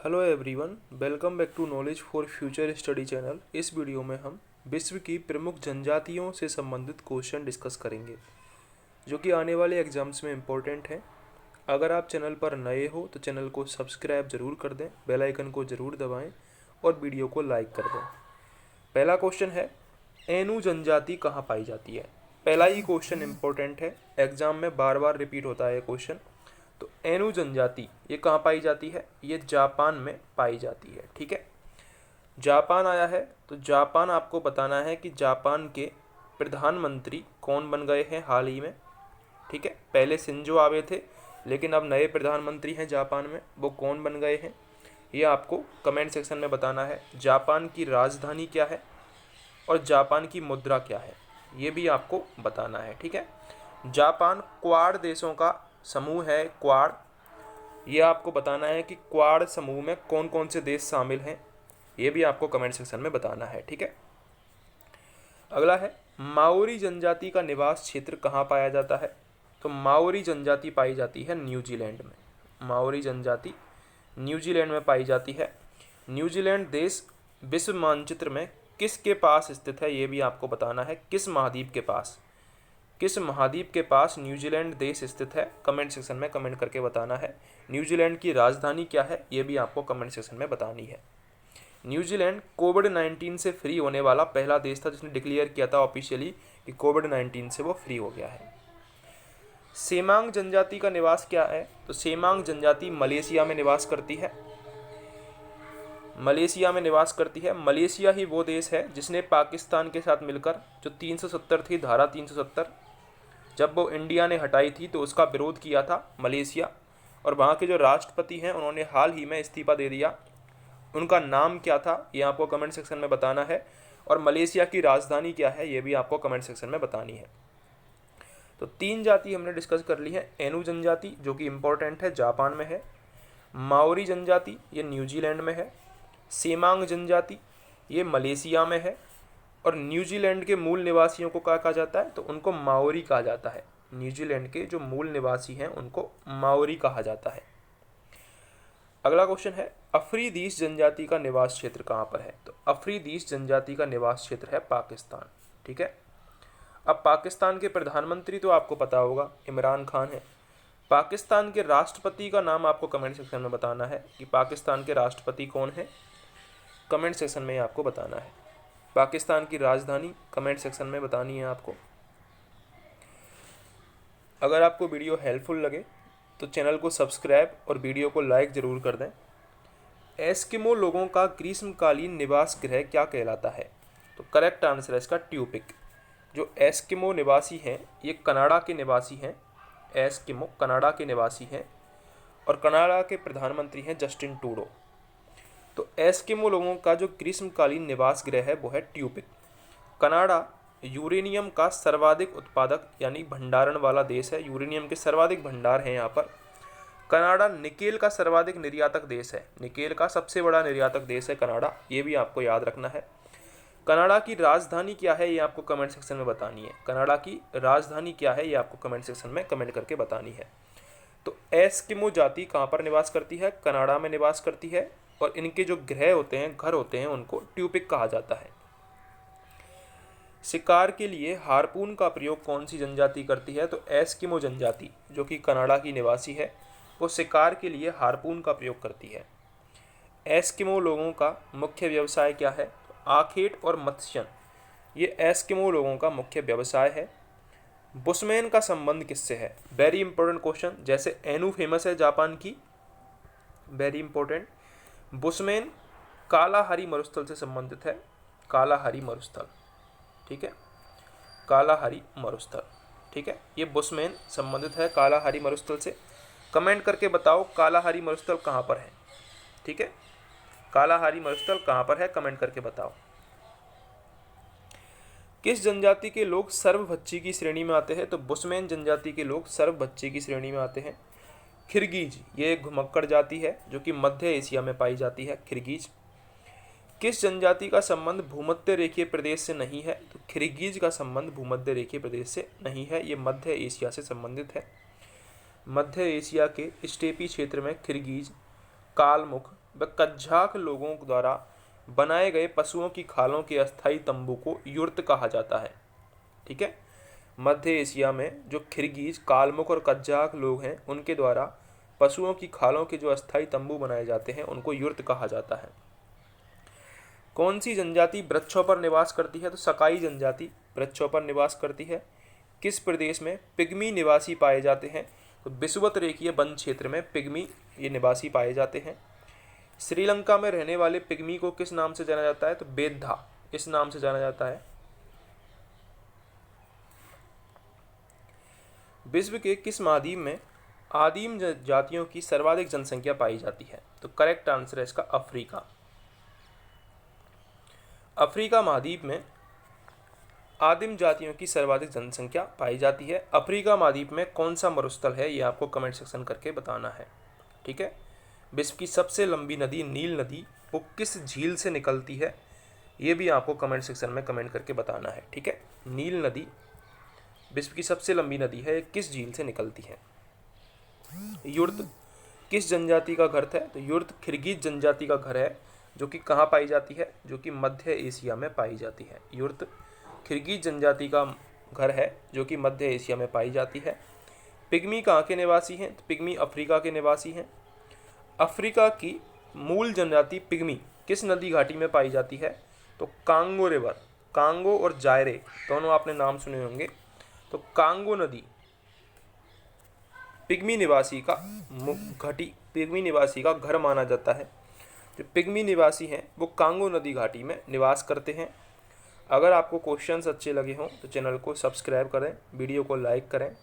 Hello everyone, welcome back to knowledge for future study channel. इस video में हम विश्व की प्रमुख जनजातियों से संबंधित क्वेश्चन डिस्कस करेंगे जो कि आने वाले एग्जाम्स में इम्पोर्टेंट हैं। अगर आप चैनल पर नए हो तो चैनल को सब्सक्राइब ज़रूर कर दें, बेल आइकन को ज़रूर दबाएं और वीडियो को लाइक कर दें। पहला क्वेश्चन है, एनु जनजाति कहाँ पाई जाती है। पहला ही क्वेश्चन इम्पोर्टेंट है, एग्जाम में बार बार रिपीट होता है ये क्वेश्चन। तो एनु जनजाति ये कहाँ पाई जाती है, ये जापान में पाई जाती है। ठीक है, जापान आया है तो जापान आपको बताना है कि जापान के प्रधानमंत्री कौन बन गए हैं हाल ही में। ठीक है, पहले शिंजो आबे थे लेकिन अब नए प्रधानमंत्री हैं जापान में, वो कौन बन गए हैं ये आपको कमेंट सेक्शन में बताना है। जापान की राजधानी क्या है और जापान की मुद्रा क्या है ये भी आपको बताना है। ठीक है, जापान क्वाड देशों का समूह है, क्वाड। ये आपको बताना है कि क्वाड समूह में कौन कौन से देश शामिल हैं, ये भी आपको कमेंट सेक्शन में बताना है। ठीक है, अगला है, माओरी जनजाति का निवास क्षेत्र कहाँ पाया जाता है। तो माओरी जनजाति पाई जाती है न्यूजीलैंड में। माओरी जनजाति न्यूजीलैंड में पाई जाती है। न्यूजीलैंड देश विश्व मानचित्र में किसके पास स्थित है ये भी आपको बताना है, किस महाद्वीप के पास। किस महाद्वीप के पास न्यूजीलैंड देश स्थित है, कमेंट सेक्शन में कमेंट करके बताना है। न्यूजीलैंड की राजधानी क्या है ये भी आपको कमेंट सेक्शन में बतानी है। न्यूजीलैंड कोविड-19 से फ्री होने वाला पहला देश था जिसने डिक्लेयर किया था ऑफिशियली कि कोविड-19 से वो फ्री हो गया है। सेमांग जनजाति का निवास क्या है। तो सेमांग जनजाति मलेशिया में निवास करती है। मलेशिया में निवास करती है। मलेशिया ही वो देश है जिसने पाकिस्तान के साथ मिलकर जो 370 थी, धारा 370, जब वो इंडिया ने हटाई थी तो उसका विरोध किया था मलेशिया। और वहाँ के जो राष्ट्रपति हैं उन्होंने हाल ही में इस्तीफा दे दिया। उनका नाम क्या था ये आपको कमेंट सेक्शन में बताना है। और मलेशिया की राजधानी क्या है ये भी आपको कमेंट सेक्शन में बतानी है। तो 3 जाति हमने डिस्कस कर ली है। एनु जनजाति जो कि इम्पोर्टेंट है, जापान में है। माओरी जनजाति ये न्यूजीलैंड में है। सेमांग जनजाति ये मलेशिया में है। और न्यूजीलैंड के मूल निवासियों को क्या कहा जाता है, तो उनको माओरी कहा जाता है। न्यूजीलैंड के जो मूल निवासी हैं उनको माओरी कहा जाता है। अगला क्वेश्चन है, अफरीदीस जनजाति का निवास क्षेत्र कहाँ पर है। तो अफरीदीस जनजाति का निवास क्षेत्र है पाकिस्तान। ठीक है, अब पाकिस्तान के प्रधानमंत्री तो आपको पता होगा इमरान खान है। पाकिस्तान के राष्ट्रपति का नाम आपको कमेंट सेक्शन में बताना है कि पाकिस्तान के राष्ट्रपति कौन है, कमेंट सेक्शन में आपको बताना है। पाकिस्तान की राजधानी कमेंट सेक्शन में बतानी है आपको। अगर आपको वीडियो हेल्पफुल लगे तो चैनल को सब्सक्राइब और वीडियो को लाइक ज़रूर कर दें। एस्किमो लोगों का ग्रीष्मकालीन निवास गृह क्या कहलाता है। तो करेक्ट आंसर है इसका ट्यूपिक। जो एस्किमो निवासी हैं ये कनाडा के निवासी हैं। एस्किमो कनाडा के निवासी हैं और कनाडा के प्रधानमंत्री हैं जस्टिन ट्रूडो। तो एस्किमो लोगों का जो ग्रीष्मकालीन निवास गृह है वो है ट्यूपिक। कनाडा यूरेनियम का सर्वाधिक उत्पादक यानी भंडारण वाला देश है। यूरेनियम के सर्वाधिक भंडार हैं यहाँ पर। कनाडा निकेल का सर्वाधिक निर्यातक देश है। निकेल का सबसे बड़ा निर्यातक देश है कनाडा, ये भी आपको याद रखना है। कनाडा की राजधानी क्या है ये आपको कमेंट सेक्शन में बतानी है। कनाडा की राजधानी क्या है ये आपको कमेंट सेक्शन में कमेंट करके बतानी है। तो एस्किमो जाति कहाँ पर निवास करती है, कनाडा में निवास करती है। और इनके जो गृह होते हैं, घर होते हैं, उनको ट्यूपिक कहा जाता है। शिकार के लिए हार्पून का प्रयोग कौन सी जनजाति करती है। तो एस्किमो जनजाति जो कि कनाडा की निवासी है वो शिकार के लिए हार्पून का प्रयोग करती है। एस्किमो लोगों का मुख्य व्यवसाय क्या है। तो आखेट और मत्स्यन ये एस्किमो लोगों का मुख्य व्यवसाय है। बुशमैन का संबंध किससे है। Very important question. जैसे एनु फेमस है जापान की, वेरी इंपॉर्टेंट। बुशमैन कालाहारी मरुस्थल से संबंधित है। कालाहारी मरुस्थल, ठीक है, कालाहारी मरुस्थल। ठीक है, ये बुशमैन संबंधित है कालाहारी मरुस्थल से। कमेंट करके बताओ कालाहारी मरुस्थल कहाँ पर है। ठीक है, कालाहारी मरुस्थल कहाँ पर है, कमेंट करके बताओ। किस जनजाति के लोग सर्वभक्षी की श्रेणी में आते हैं। तो बुशमैन जनजाति के लोग सर्वभक्षी की श्रेणी में आते हैं। खिरगीज ये एक घुमक्कड़ जाति है जो कि मध्य एशिया में पाई जाती है। खिरगीज। किस जनजाति का संबंध भूमध्य रेखीय प्रदेश से नहीं है। तो खिरगीज का संबंध भूमध्य रेखीय प्रदेश से नहीं है, ये मध्य एशिया से संबंधित है। मध्य एशिया के स्टेपी क्षेत्र में खिरगीज, कालमुख, व कज्जाक लोगों द्वारा बनाए गए पशुओं की खालों के अस्थायी तंबू को युर्त कहा जाता है। ठीक है, मध्य एशिया में जो किर्गिज, कालमुख और कज्जाक लोग हैं उनके द्वारा पशुओं की खालों के जो अस्थायी तंबू बनाए जाते हैं उनको युर्त कहा जाता है। कौन सी जनजाति वृक्षों पर निवास करती है? तो सकाई जनजाति वृक्षों पर निवास करती है। किस प्रदेश में पिग्मी निवासी पाए जाते हैं? तो विषुवत रेखीय वन क्षेत्र में पिग्मी ये निवासी पाए जाते हैं। श्रीलंका में रहने वाले पिग्मी को किस नाम से जाना जाता है? तो बेद्धा इस नाम से जाना जाता है। विश्व के किस महाद्वीप में आदिम जातियों की सर्वाधिक जनसंख्या पाई जाती है? तो करेक्ट आंसर है इसका अफ्रीका। अफ्रीका महाद्वीप में आदिम जातियों की सर्वाधिक जनसंख्या पाई जाती है। अफ्रीका महाद्वीप में कौन सा मरुस्थल है, ये आपको कमेंट सेक्शन करके बताना है। ठीक है, विश्व की सबसे लंबी नदी नील नदी वो किस झील से निकलती है, ये भी आपको कमेंट सेक्शन में कमेंट करके बताना है। ठीक है, नील नदी विश्व की सबसे लंबी नदी है, किस झील से निकलती है? युर्त किस जनजाति का घर है? तो युर्त किर्गिज जनजाति का घर है, जो कि कहाँ पाई जाती है? जो कि मध्य एशिया में पाई जाती है। युर्त किर्गिज जनजाति का घर है जो कि मध्य एशिया में पाई जाती है। पिग्मी कहाँ के निवासी हैं? तो पिग्मी अफ्रीका के निवासी हैं। अफ्रीका की मूल जनजाति पिग्मी किस नदी घाटी में पाई जाती है? तो कांगो रिवर, कांगो और जायरे दोनों आपने नाम सुने होंगे। तो कांगो नदी पिग्मी निवासी का घर माना जाता है। जो पिग्मी निवासी हैं वो कांगो नदी घाटी में निवास करते हैं। अगर आपको क्वेश्चंस अच्छे लगे हों तो चैनल को सब्सक्राइब करें, वीडियो को लाइक करें।